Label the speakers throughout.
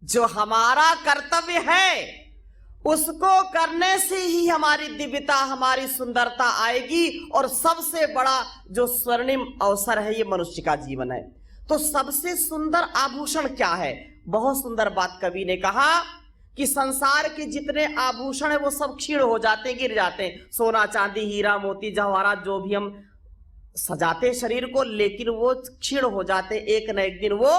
Speaker 1: जो हमारा कर्तव्य है उसको करने से ही हमारी दिव्यता, हमारी सुंदरता आएगी। और सबसे बड़ा जो स्वर्णिम अवसर है ये मनुष्य का जीवन है। तो सबसे सुंदर आभूषण क्या है? बहुत सुंदर बात कवि ने कहा कि संसार के जितने आभूषण है वो सब क्षीण हो जाते, गिर जाते हैं। सोना चांदी हीरा मोती जवाहरात जो भी हम सजाते शरीर को, लेकिन वो क्षीण हो जाते, एक न एक दिन वो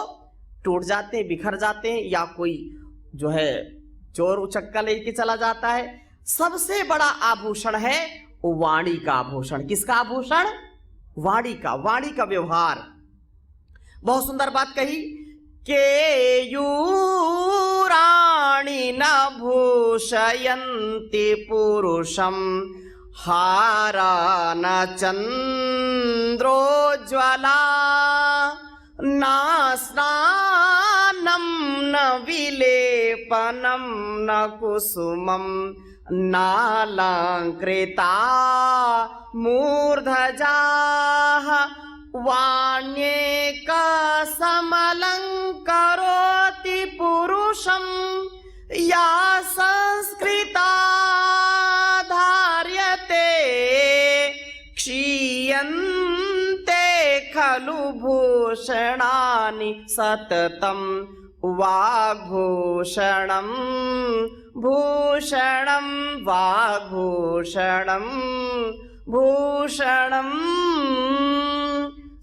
Speaker 1: टूट जाते हैं, बिखर जाते हैं, या कोई जो है चोर उचक्का लेके चला जाता है। सबसे बड़ा आभूषण है वाणी का आभूषण। किसका आभूषण? वाणी का, वाणी का व्यवहार। बहुत सुंदर बात कही के यूराणी न भूषयन्ति पुरुषम हारा न चंद्रोज्ज्वला न स्नानं न विलेपनं न कुसुमं नालंकृता मूर्धजाः वाण्येक समलंकरोति पुरुषं या संस्कृता धार्यते क्षीयन्ते खलु भूषणानि सततं वाग्भूषणं भूषणं वाग्भूषणं भूषणं।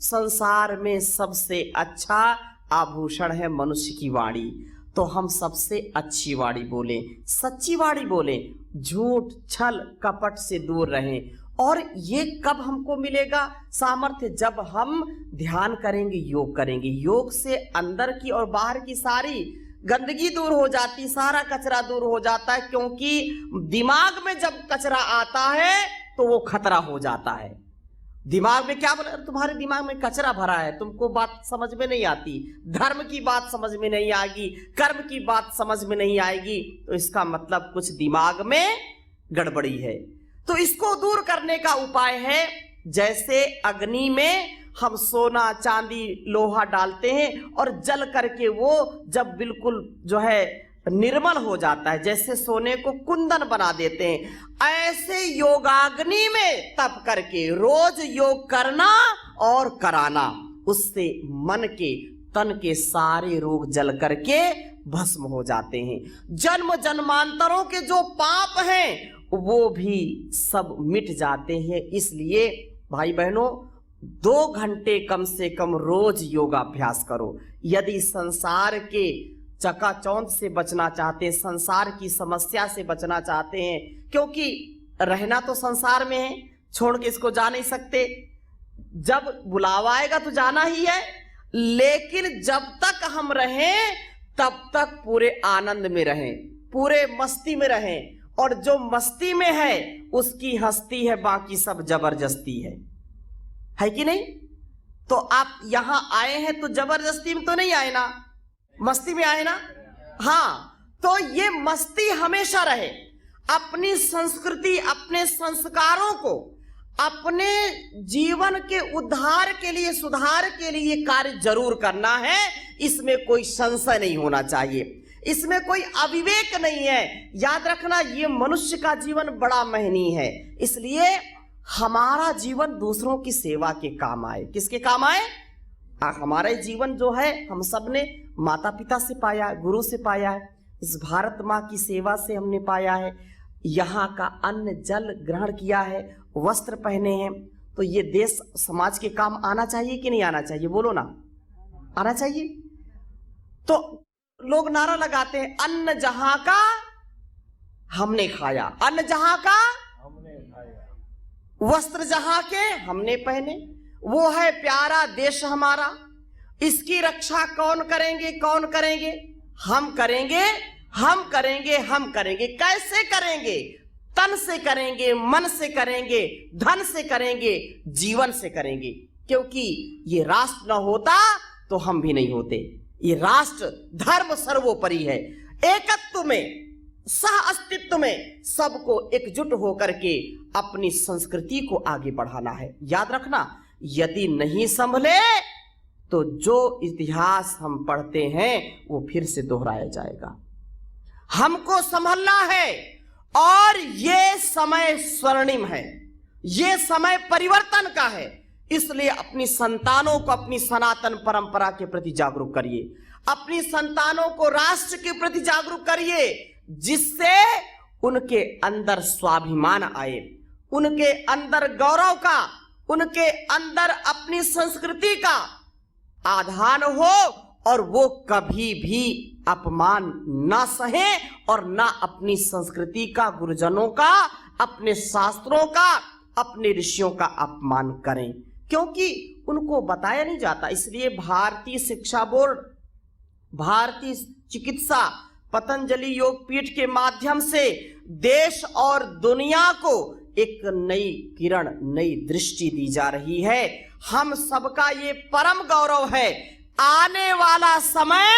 Speaker 1: संसार में सबसे अच्छा आभूषण है मनुष्य की वाणी। तो हम सबसे अच्छी वाणी बोलें, सच्ची वाणी बोलें, झूठ छल कपट से दूर रहें। और ये कब हमको मिलेगा सामर्थ्य? जब हम ध्यान करेंगे, योग करेंगे। योग से अंदर की और बाहर की सारी गंदगी दूर हो जाती, सारा कचरा दूर हो जाता है। क्योंकि दिमाग में जब कचरा आता है तो वो खतरा हो जाता है। दिमाग में क्या बोला? तुम्हारे दिमाग में कचरा भरा है, तुमको बात समझ में नहीं आती, धर्म की बात समझ में नहीं आएगी, कर्म की बात समझ में नहीं आएगी, तो इसका मतलब कुछ दिमाग में गड़बड़ी है। तो इसको दूर करने का उपाय है, जैसे अग्नि में हम सोना चांदी लोहा डालते हैं और जल करके वो जब बिल्कुल जो है निर्मल हो जाता है, जैसे सोने को कुंदन बना देते हैं, ऐसे योगाग्नि में तप करके रोज योग करना और कराना। उससे मन के तन के सारे रोग जल करके भस्म हो जाते हैं। जन्म जन्मांतरों के जो पाप हैं वो भी सब मिट जाते हैं। इसलिए भाई बहनों 2 घंटे कम से कम रोज योगाभ्यास करो। यदि संसार के चकाचौंध से बचना चाहते हैं, संसार की समस्या से बचना चाहते हैं, क्योंकि रहना तो संसार में है, छोड़ के इसको जा नहीं सकते। जब बुलावा आएगा तो जाना ही है, लेकिन जब तक हम रहें तब तक पूरे आनंद में रहें, पूरे मस्ती में रहें। और जो मस्ती में है उसकी हस्ती है, बाकी सब जबरदस्ती है कि नहीं? तो आप यहां आए हैं तो जबरदस्ती में तो नहीं आए ना, मस्ती में आए ना। हाँ, तो ये मस्ती हमेशा रहे। अपनी संस्कृति, अपने संस्कारों को, अपने जीवन के उद्धार के लिए, सुधार के लिए कार्य जरूर करना है। इसमें कोई संशय नहीं होना चाहिए, इसमें कोई अविवेक नहीं है। याद रखना, ये मनुष्य का जीवन बड़ा महनीय है। इसलिए हमारा जीवन दूसरों की सेवा के काम आए। किसके काम आए? हमारा जीवन जो है हम सब ने माता पिता से पाया, गुरु से पाया है, इस भारत माँ की सेवा से हमने पाया है, यहाँ का अन्न जल ग्रहण किया है, वस्त्र पहने हैं। तो ये देश समाज के काम आना चाहिए कि नहीं आना चाहिए? बोलो ना, आना चाहिए। तो लोग नारा लगाते हैं, अन्न जहां का हमने खाया, अन्न जहां का हमने खाया, वस्त्र जहां के हमने पहने। वो है प्यारा देश हमारा, इसकी रक्षा कौन करेंगे? कौन करेंगे? हम करेंगे, हम करेंगे, हम करेंगे। कैसे करेंगे? तन से करेंगे, मन से करेंगे, धन से करेंगे, जीवन से करेंगे। क्योंकि ये राष्ट्र न होता तो हम भी नहीं होते। ये राष्ट्र धर्म सर्वोपरि है। एकत्व में, सह अस्तित्व में सबको एकजुट होकर के अपनी संस्कृति को आगे बढ़ाना है। याद रखना, यदि नहीं संभले तो जो इतिहास हम पढ़ते हैं वो फिर से दोहराया जाएगा। हमको संभलना है और ये समय स्वर्णिम है, ये समय परिवर्तन का है। इसलिए अपनी संतानों को अपनी सनातन परंपरा के प्रति जागरूक करिए, अपनी संतानों को राष्ट्र के प्रति जागरूक करिए, जिससे उनके अंदर स्वाभिमान आए, उनके अंदर गौरव का, उनके अंदर अपनी संस्कृति का आधान हो और वो कभी भी अपमान ना सहे और ना अपनी संस्कृति का, गुरुजनों का, अपने शास्त्रों का, अपने ऋषियों का अपमान करें, क्योंकि उनको बताया नहीं जाता। इसलिए भारतीय शिक्षा बोर्ड, भारतीय चिकित्सा, पतंजलि योग पीठ के माध्यम से देश और दुनिया को एक नई किरण, नई दृष्टि दी जा रही है। हम सबका ये परम गौरव है। आने वाला समय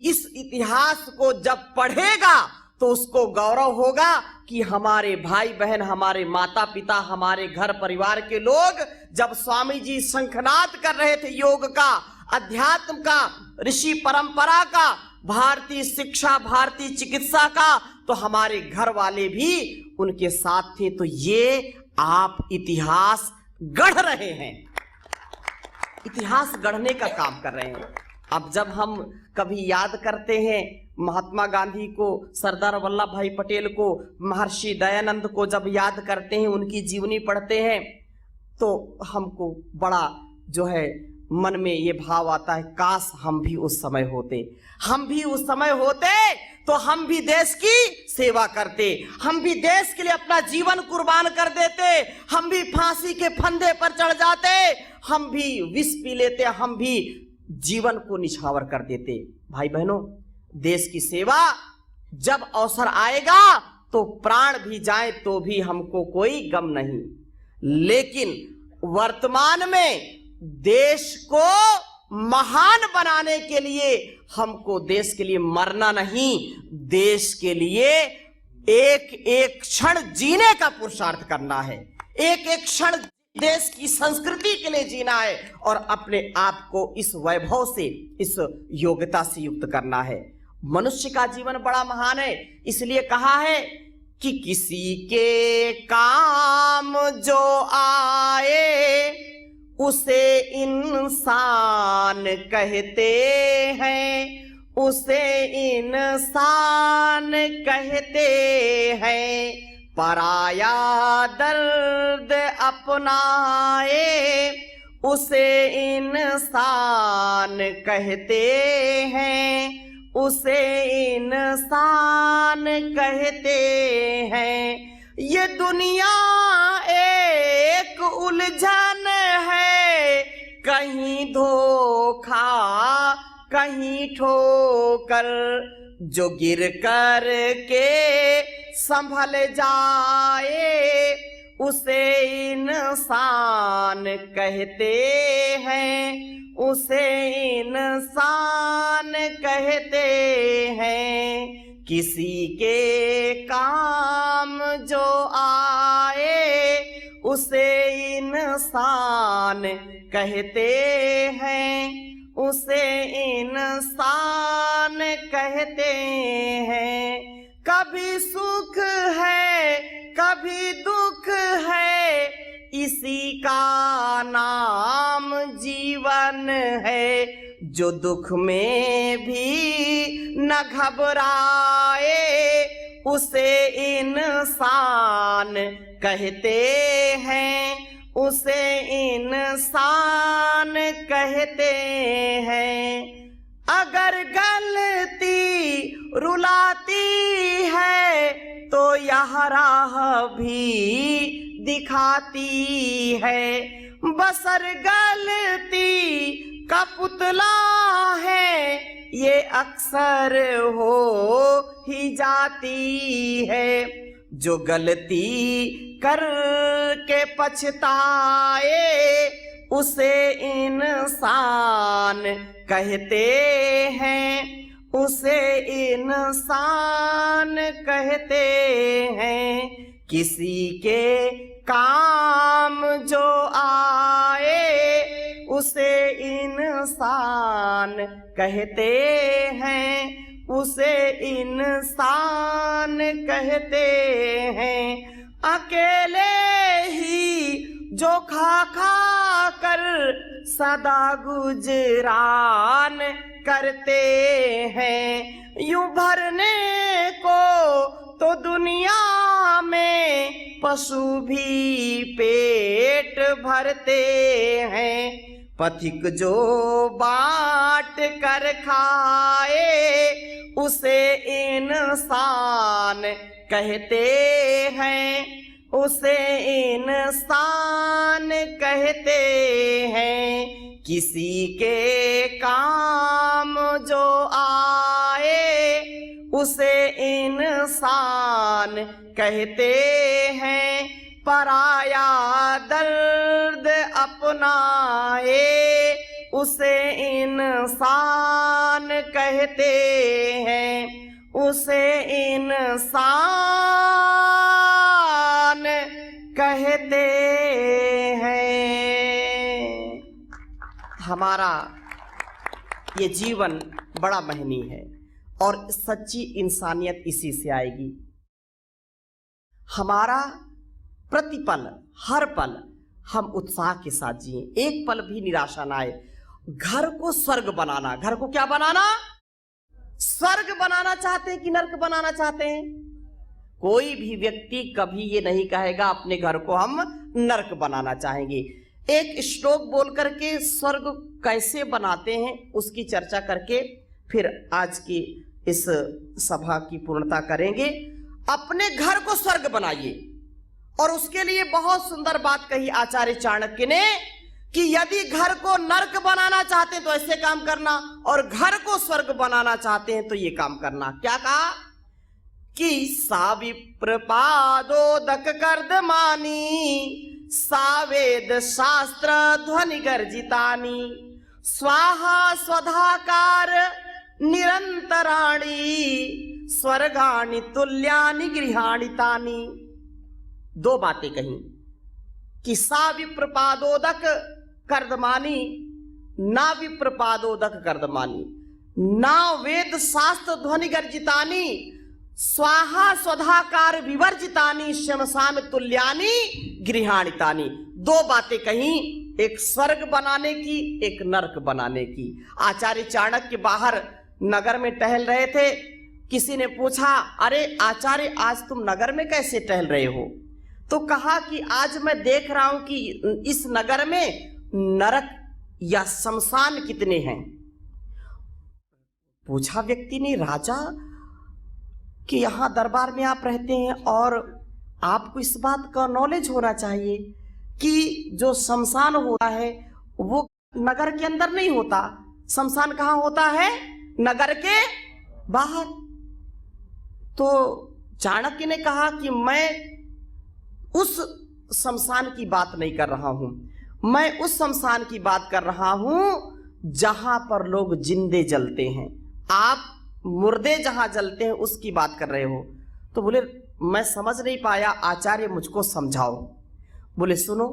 Speaker 1: इस इतिहास को जब पढ़ेगा तो उसको गौरव होगा कि हमारे भाई बहन, हमारे माता पिता, हमारे घर परिवार के लोग जब स्वामी जी शंखनाद कर रहे थे योग का, अध्यात्म का, ऋषि परंपरा का, भारतीय शिक्षा, भारतीय चिकित्सा का, तो हमारे घर वाले भी उनके साथ थे। तो ये आप इतिहास गढ़ रहे हैं, इतिहास गढ़ने का काम कर रहे हैं। अब जब हम कभी याद करते हैं महात्मा गांधी को, सरदार वल्लभ भाई पटेल को, महर्षि दयानंद को जब याद करते हैं, उनकी जीवनी पढ़ते हैं, तो हमको बड़ा जो है मन में ये भाव आता है, काश हम भी उस समय होते, हम भी उस समय होते तो हम भी देश की सेवा करते, हम भी देश के लिए अपना जीवन कुर्बान कर देते, हम भी फांसी के फंदे पर चढ़ जाते, हम भी विष पी लेते, हम भी जीवन को निछावर कर देते। भाई बहनों, देश की सेवा जब अवसर आएगा तो प्राण भी जाए तो भी हमको कोई गम नहीं, लेकिन वर्तमान में देश को महान बनाने के लिए हमको देश के लिए मरना नहीं, देश के लिए एक एक क्षण जीने का पुरुषार्थ करना है, एक एक क्षण देश की संस्कृति के लिए जीना है और अपने आप को इस वैभव से, इस योग्यता से युक्त करना है। मनुष्य का जीवन बड़ा महान है, इसलिए कहा है कि किसी के काम जो आए उसे इंसान कहते हैं, उसे इंसान कहते हैं। पराया दर्द अपनाए उसे इंसान कहते हैं, उसे इंसान कहते हैं। ये दुनिया एक उलझन है, कहीं धोखा कहीं ठोकर, जो गिर कर के संभल जाए उसे इंसान कहते हैं, उसे इंसान कहते हैं। किसी के काम जो आए उसे इंसान कहते हैं, उसे इंसान कहते हैं। कभी सुख है कभी दुख है, इसी का नाम जीवन है। जो दुख में भी न घबराए उसे इंसान कहते हैं, उसे इंसान कहते हैं। अगर गलती रुलाती है तो यह राह भी दिखाती है। बसर गलती का पुतला है, ये अक्सर हो ही जाती है। जो गलती करके पछताए उसे इंसान कहते हैं, उसे इंसान कहते हैं। किसी के काम जो आए उसे इंसान कहते हैं, उसे इंसान कहते हैं। अकेले ही जो खा खा कर सदा गुजरान करते हैं। यूं भरने को तो दुनिया में पशु भी पेट भरते हैं। पथिक जो बांट कर खाए उसे इंसान कहते हैं, उसे इंसान कहते हैं। किसी के काम जो आए उसे इंसान कहते हैं। पराया दर्द अपनाए उसे इंसान कहते हैं, उसे इंसान कहते हैं। हमारा ये जीवन बड़ा महनी है और सच्ची इंसानियत इसी से आएगी। हमारा प्रतिपल, हर पल हम उत्साह के साथ जिए, एक पल भी निराशा ना आए। घर को स्वर्ग बनाना, घर को क्या बनाना? स्वर्ग बनाना चाहते हैं कि नर्क बनाना चाहते हैं? कोई भी व्यक्ति कभी ये नहीं कहेगा अपने घर को हम नर्क बनाना चाहेंगे। एक श्लोक बोल करके स्वर्ग कैसे बनाते हैं उसकी चर्चा करके फिर आज की इस सभा की पूर्णता करेंगे। अपने घर को स्वर्ग बनाइए। और उसके लिए बहुत सुंदर बात कही आचार्य चाणक्य ने कि यदि घर को नर्क बनाना चाहते हैं तो ऐसे काम करना, और घर को स्वर्ग बनाना चाहते हैं तो ये काम करना। क्या कहा कि साविप्रपादोदक कर्दमानी सावेद शास्त्र ध्वनि गर्जितानी स्वाहा स्वधाकार निरंतराणी स्वर्गाणि तुल्यानि गृहाणि तानि। दो बातें कही कि सा विप्रपादोदक कर्दमानी, ना विप्रपादोदक कर्दमानी, ना वेद शास्त्र ध्वनि गर्जितानी स्वाहा स्वधाकार विवर्जितानी शमशान तुल्यानि गृहाणि तानि। दो बातें कही, एक स्वर्ग बनाने की, एक नरक बनाने की। आचार्य चाणक्य बाहर नगर में टहल रहे थे। किसी ने पूछा, अरे आचार्य आज तुम नगर में कैसे टहल रहे हो? तो कहा कि आज मैं देख रहा हूं कि इस नगर में नरक या शमशान कितने हैं। पूछा व्यक्ति ने, राजा कि यहां दरबार में आप रहते हैं और आपको इस बात का नॉलेज होना चाहिए कि जो शमशान होता है वो नगर के अंदर नहीं होता। शमशान कहाँ होता है? नगर के बाहर। तो चाणक्य ने कहा कि मैं उस शमशान की बात नहीं कर रहा हूं, मैं उस शमशान की बात कर रहा हूं जहां पर लोग जिंदे जलते हैं। आप मुर्दे जहां जलते हैं उसकी बात कर रहे हो। तो बोले मैं समझ नहीं पाया आचार्य, मुझको समझाओ। बोले सुनो,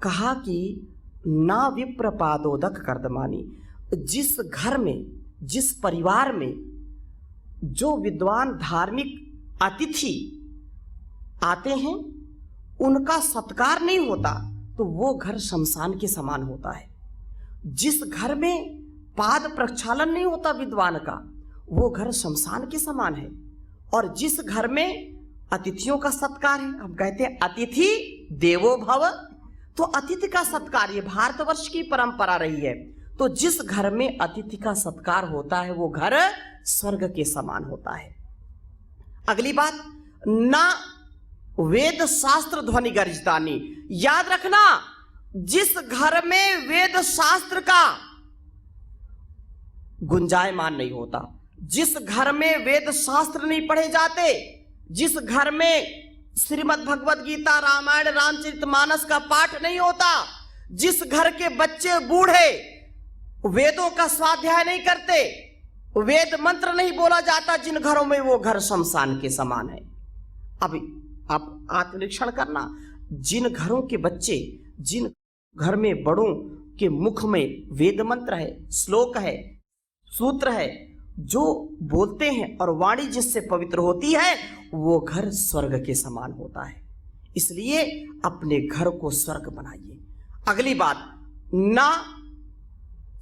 Speaker 1: कहा कि ना विप्रपादोदक कर्दमानी, जिस घर में, जिस परिवार में जो विद्वान धार्मिक अतिथि आते हैं उनका सत्कार नहीं होता तो वो घर शमशान के समान होता है। जिस घर में पाद प्रक्षालन नहीं होता विद्वान का वो घर शमशान के समान है। और जिस घर में अतिथियों का सत्कार है, हम कहते हैं अतिथि देवो भव, तो अतिथि का सत्कार ये भारतवर्ष की परंपरा रही है। तो जिस घर में अतिथि का सत्कार होता है वो घर स्वर्ग के समान होता है। अगली बात, ना वेद शास्त्र ध्वनि गर्जितानी। याद रखना, जिस घर में वेद शास्त्र का गुंजायमान नहीं होता, जिस घर में वेद शास्त्र नहीं पढ़े जाते, जिस घर में श्रीमद् भगवद गीता, रामायण, रामचरितमानस का पाठ नहीं होता, जिस घर के बच्चे बूढ़े वेदों का स्वाध्याय नहीं करते, वेद मंत्र नहीं बोला जाता, जिन घरों में वो घर शमशान के समान है। अभी आप आत्मनिरीक्षण करना, जिन घरों के बच्चे, जिन घर में बड़ों के मुख में वेद मंत्र है, श्लोक है, सूत्र है, जो बोलते हैं और वाणी जिससे पवित्र होती है वो घर स्वर्ग के समान होता है। इसलिए अपने घर को स्वर्ग बनाइए। अगली बात, ना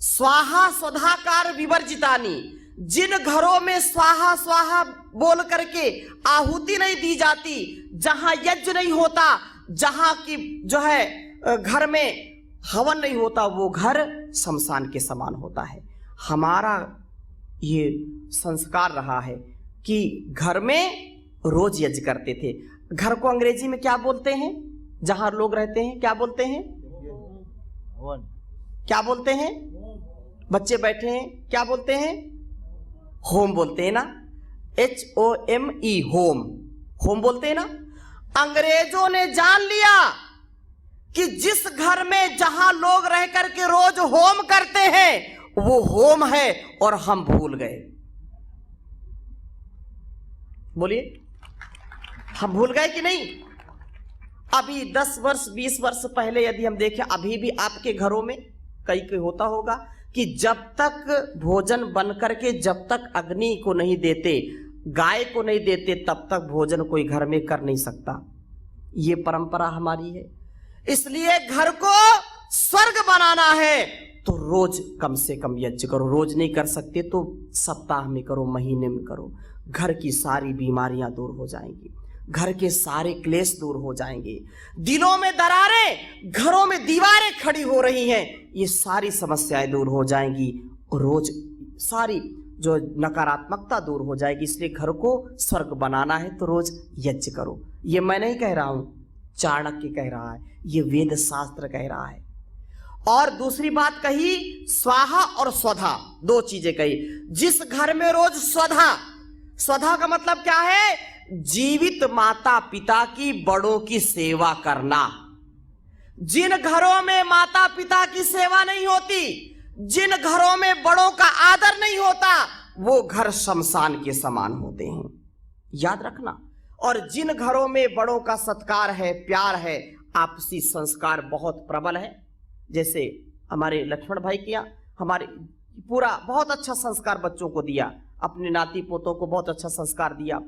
Speaker 1: स्वाहा स्वधाकार विवर्जितानी, जिन घरों में स्वाहा स्वाहा बोल करके आहुति नहीं दी जाती, जहां यज्ञ नहीं होता, जहां की जो है घर में हवन नहीं होता, वो घर शमशान के समान होता है। हमारा ये संस्कार रहा है कि घर में रोज यज्ञ करते थे। घर को अंग्रेजी में क्या बोलते हैं, जहां लोग रहते हैं क्या बोलते हैं, क्या बोलते हैं, बच्चे बैठे हैं क्या बोलते हैं, होम बोलते हैं ना, HOME, होम, होम बोलते हैं ना। अंग्रेजों ने जान लिया कि जिस घर में जहां लोग रह करके रोज होम करते हैं वो होम है, और हम भूल गए। बोलिए, हम भूल गए कि नहीं? अभी 10 वर्ष 20 वर्ष पहले यदि हम देखें, अभी भी आपके घरों में कई कई होता होगा कि जब तक भोजन बन करके जब तक अग्नि को नहीं देते, गाय को नहीं देते, तब तक भोजन कोई घर में कर नहीं सकता। ये परंपरा हमारी है। इसलिए घर को स्वर्ग बनाना है तो रोज कम से कम यज्ञ करो। रोज नहीं कर सकते तो सप्ताह में करो, महीने में करो। घर की सारी बीमारियां दूर हो जाएंगी, घर के सारे क्लेश दूर हो जाएंगे। दिलों में दरारें, घरों में दीवारें खड़ी हो रही हैं, ये सारी समस्याएं दूर हो जाएंगी और रोज सारी जो नकारात्मकता दूर हो जाएगी। इसलिए घर को स्वर्ग बनाना है तो रोज यज्ञ करो। ये मैं नहीं कह रहा हूं, चाणक्य कह रहा है, ये वेद शास्त्र कह रहा है। और दूसरी बात कही, स्वाहा और स्वधा, दो चीजें कही। जिस घर में रोज स्वधा, स्वधा का मतलब क्या है, जीवित माता पिता की, बड़ों की सेवा करना। जिन घरों में माता पिता की सेवा नहीं होती, जिन घरों में बड़ों का आदर नहीं होता, वो घर शमशान के समान होते हैं, याद रखना। और जिन घरों में बड़ों का सत्कार है, प्यार है, आपसी संस्कार बहुत प्रबल है, जैसे हमारे लक्ष्मण भाई किया, हमारे पूरा बहुत अच्छा संस्कार बच्चों को दिया, अपने नाती पोतों को बहुत अच्छा संस्कार दिया।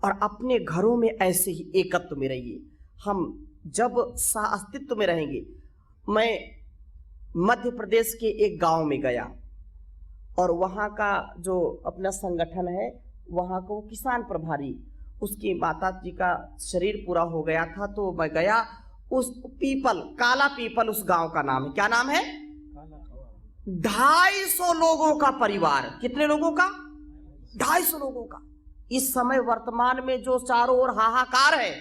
Speaker 1: और अपने घरों में ऐसे ही एकत्व में रहिए। हम जब अस्तित्व में रहेंगे। मैं मध्य प्रदेश के एक गांव में गया और वहां का जो अपना संगठन है, वहां को किसान प्रभारी, उसकी माता जी का शरीर पूरा हो गया था, तो मैं गया। उस पीपल, काला पीपल उस गांव का नाम है। क्या नाम है? 250 लोगों का परिवार। कितने लोगों का? 250 लोगों का। इस समय वर्तमान में जो चारों ओर हाहाकार है,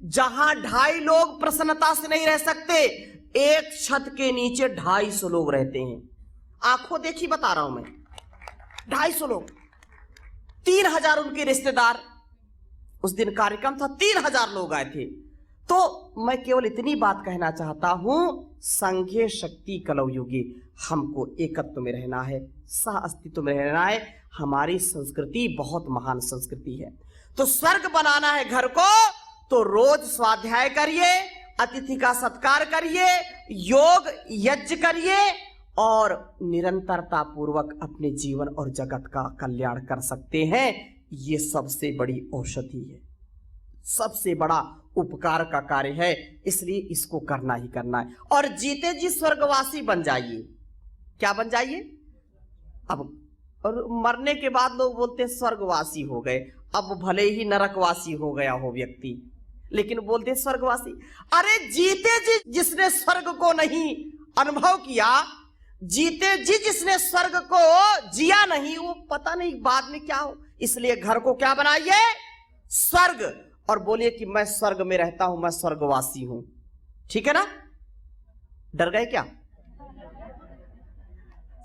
Speaker 1: जहां 250 लोग प्रसन्नता से नहीं रह सकते, एक छत के नीचे 250 लोग रहते हैं। आंखों देखी बता रहा हूं मैं, 250 लोग, 3000 उनके रिश्तेदार। उस दिन कार्यक्रम था, 3000 लोग आए थे। तो मैं केवल इतनी बात कहना चाहता हूं, संघे शक्ति कलौ युगे, हमको एकत्व में रहना है, सह अस्तित्व में रहना है। हमारी संस्कृति बहुत महान संस्कृति है। तो स्वर्ग बनाना है घर को, तो रोज स्वाध्याय करिए, अतिथि का सत्कार करिए, योग यज्ञ करिए और निरंतरता पूर्वक अपने जीवन और जगत का कल्याण कर सकते हैं। ये सबसे बड़ी औषधि है, सबसे बड़ा उपकार का कार्य है। इसलिए इसको करना ही करना है। और जीते जी स्वर्गवासी बन जाइए। क्या बन जाइए? अब और मरने के बाद लोग बोलते हैं स्वर्गवासी हो गए। अब भले ही नरकवासी हो गया हो व्यक्ति, लेकिन बोलते हैं स्वर्गवासी। अरे जीते जी जिसने स्वर्ग को नहीं अनुभव किया, जीते जी जिसने स्वर्ग को जिया नहीं, वो पता नहीं बाद में क्या हो। इसलिए घर को क्या बनाइए? स्वर्ग। और बोलिए कि मैं स्वर्ग में रहता हूं, मैं स्वर्गवासी हूं। ठीक है ना? डर गए क्या?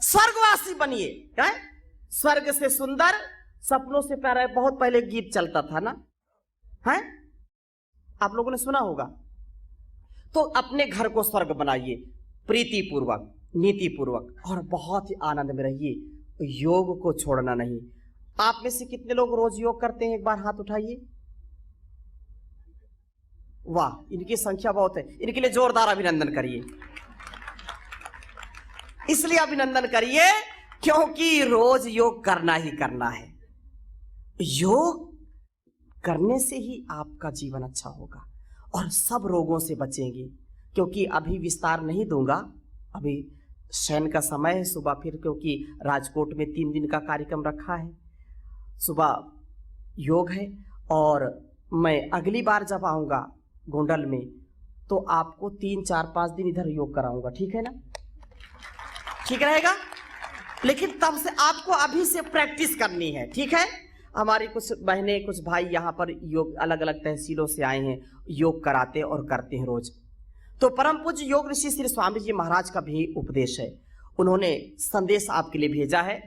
Speaker 1: स्वर्गवासी बनिए। है स्वर्ग से सुंदर सपनों से प्यारा। बहुत पहले गीत चलता था ना, है आप लोगों ने सुना होगा। तो अपने घर को स्वर्ग बनाइए, प्रीति पूर्वक, नीति पूर्वक, और बहुत ही आनंद में रहिए। योग को छोड़ना नहीं। आप में से कितने लोग रोज योग करते हैं? एक बार हाथ उठाइए। वाह, इनकी संख्या बहुत है। इनके लिए जोरदार अभिनंदन करिए। इसलिए अभिनंदन करिए, क्योंकि रोज योग करना ही करना है। योग करने से ही आपका जीवन अच्छा होगा और सब रोगों से बचेंगे। क्योंकि अभी विस्तार नहीं दूंगा, अभी शयन का समय है। सुबह फिर, क्योंकि राजकोट में 3 दिन का कार्यक्रम रखा है, सुबह योग है। और मैं अगली बार जब आऊँगा गोंडल में तो आपको 3, 4, 5 दिन इधर योग कराऊंगा, ठीक है ना? ठीक रहेगा? लेकिन तब से आपको अभी से प्रैक्टिस करनी है, ठीक है? हमारी कुछ बहनें, कुछ भाई यहाँ पर योग अलग अलग तहसीलों से आए हैं, योग कराते और करते हैं रोज। तो परम पूज्य योग ऋषि श्री स्वामी जी महाराज का भी उपदेश है, उन्होंने संदेश आपके लिए भेजा है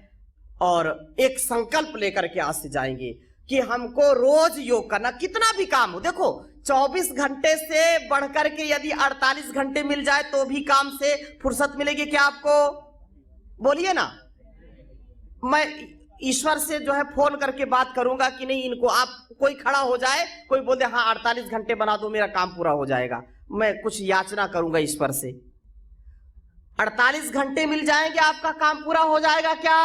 Speaker 1: और एक संकल्प लेकर के आज से जाएंगे कि हमको रोज योग करना, कितना भी काम हो। देखो 24 घंटे से बढ़कर के यदि 48 घंटे मिल जाए तो भी काम से फुर्सत मिलेगी क्या आपको? बोलिए ना। मैं ईश्वर से जो है फोन करके बात करूंगा कि नहीं, इनको आप कोई खड़ा हो जाए, कोई बोल दे हाँ 48 घंटे बना दो, मेरा काम पूरा हो जाएगा, मैं कुछ याचना करूंगा ईश्वर से। 48 घंटे मिल जाएंगे, आपका काम पूरा हो जाएगा क्या?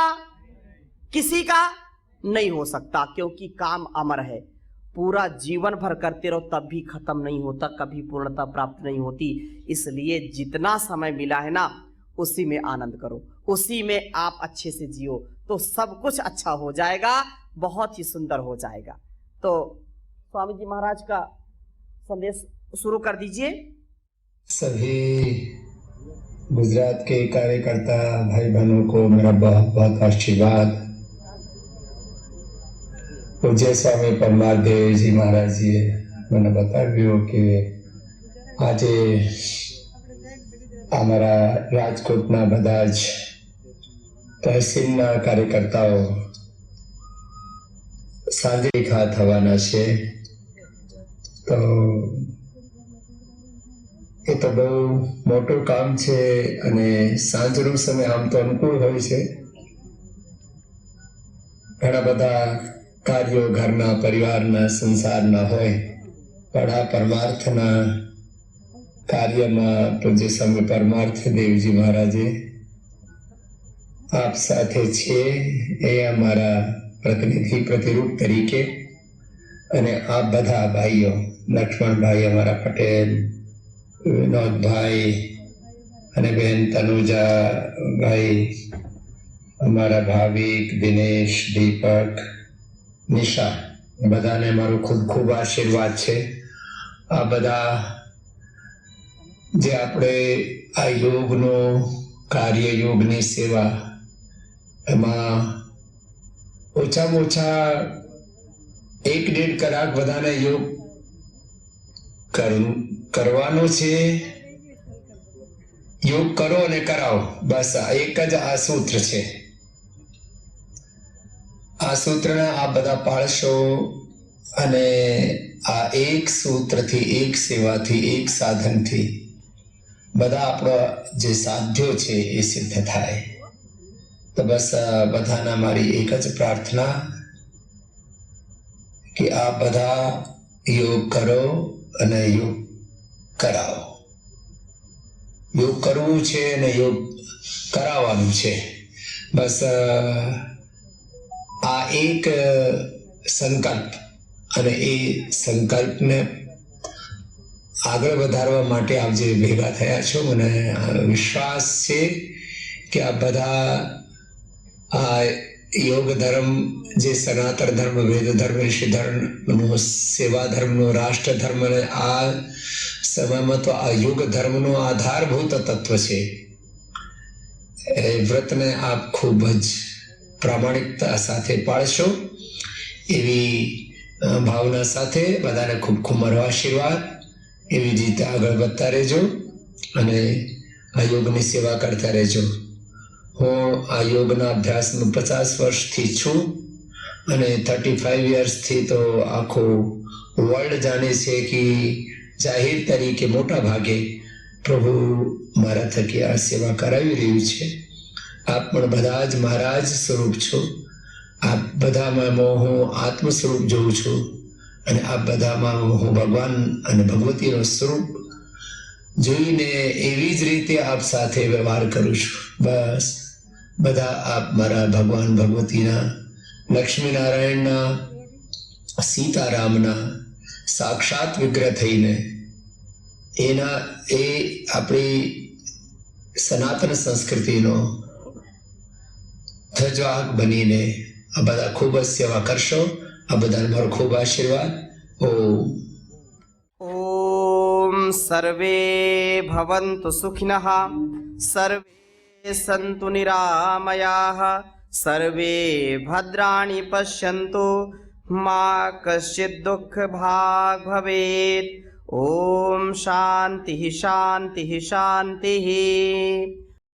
Speaker 1: किसी का नहीं हो सकता, क्योंकि काम अमर है। पूरा जीवन भर करते रहो तब भी खत्म नहीं होता, कभी पूर्णता प्राप्त नहीं होती। इसलिए जितना समय मिला है ना, उसी में आनंद करो, उसी में आप अच्छे से जियो, तो सब कुछ अच्छा हो जाएगा, बहुत ही सुंदर हो जाएगा। तो स्वामी जी महाराज का संदेश शुरू कर दीजिए।
Speaker 2: सभी गुजरात के कार्यकर्ता भाई बहनों को मेरा बहुत बहुत आशीर्वाद। पूज्य स्वामी परमार देवजी महाराजीએ મને બતાવ્યું કે આજે અમારા રાજકોટના બધા જ તહેસીલના કાર્યકર્તાઓ સાંજે એકઠા થવાના છે। તો એ તો બહુ મોટું કામ છે અને સાંજનો સમય આમ તો અનુકૂળ હોય છે। ઘણા બધા કાર્યો ઘરના પરિવારના સંસારના હોય, પણ આ પરમાર્થના કાર્યમાં પૂજ્ય સ્વામી પરમાર્થ દેવજી મહારાજે આપ સાથે છે એ અમારા પ્રતિનિધિ પ્રતિરૂપ તરીકે, અને આ બધા ભાઈઓ, લક્ષ્મણભાઈ અમારા પટેલ, વિનોદભાઈ અને બેન તનુજાભાઈ, અમારા ભાવિક દિનેશ, દીપક, નિશા, બધાને મારું ખૂબ ખૂબ આશીર્વાદ છે। આ બધા જે આપણે આ યોગનો કાર્ય, યોગની સેવા, એમાં ઓછામાં ઓછા 1-1.5 કલાક બધાને યોગ કરવાનો છે। યોગ કરો અને કરાવો, બસ આ એક જ આ સૂત્ર છે। આ સૂત્રના આ બધા પાળશો અને આ એક સૂત્રથી, એક સેવાથી, એક સાધનથી બધા આપણા જે સાધ્યો છે એ સિદ્ધ થાય। તો બસ બધાના મારી એક જ પ્રાર્થના કે આ બધા योग करो અને योग કરાવો। योग કરવું છે અને योग કરાવવાનું છે। બસ આ એક સંકલ્પ, અને એ સંકલ્પને આગળ વધારવા માટે આપ જે ભેગા થયા છો, મને વિશ્વાસ છે કે આ બધા આ યોગ ધર્મ, જે સનાતન ધર્મ, વેદ ધર્મ, ઋષિ ધર્મનો, સેવા ધર્મનો, રાષ્ટ્ર ધર્મ, આ સમયમાં તો આ યોગ ધર્મનો આધારભૂત તત્વ છે। એ વ્રતને આપ ખૂબ જ પ્રામાણિકતા સાથે પાળશો, એવી ભાવના સાથે બધાને ખૂબ ખૂબ મારો આશીર્વાદ। એવી જ રીતે આગળ વધતા રહેજો અને આ યોગની સેવા કરતા રહેજો। હું આ યોગના અભ્યાસમાં 50 વર્ષથી છું અને 35 યર્સથી તો આખું વર્લ્ડ જાણે છે કે જાહેર તરીકે મોટા ભાગે પ્રભુ મારા થકી આ સેવા કરાવી રહ્યું છે। આપ પણ બધા જ મહારાજ સ્વરૂપ છો। આપ બધામાં હું આત્મ સ્વરૂપ જોઉં છું અને આ બધામાં હું ભગવાન અને ભગવતીનો સ્વરૂપ જોઈને એવી જ રીતે આપ સાથે વ્યવહાર કરું છું. બસ બધા આપ મારા ભગવાન ભગવતીના, લક્ષ્મીનારાયણના, સીતારામના સાક્ષાત વિગ્રહ થઈને એના એ આપણી સનાતન સંસ્કૃતિનો ધ્વજવાહક બનીને આ બધા ખૂબ જ સેવા કરશો. આ બધાને મારો ખૂબ આશીર્વાદ. ઓમ
Speaker 1: ओम सर्वे भवन्तु सुखिनः, सर्वे सन्तु निरामयाः, सर्वे भद्राणि पश्यन्तु, मा कश्चित् दुःख भाग् भवेत्. ओम शान्तिः शान्तिः शान्तिः.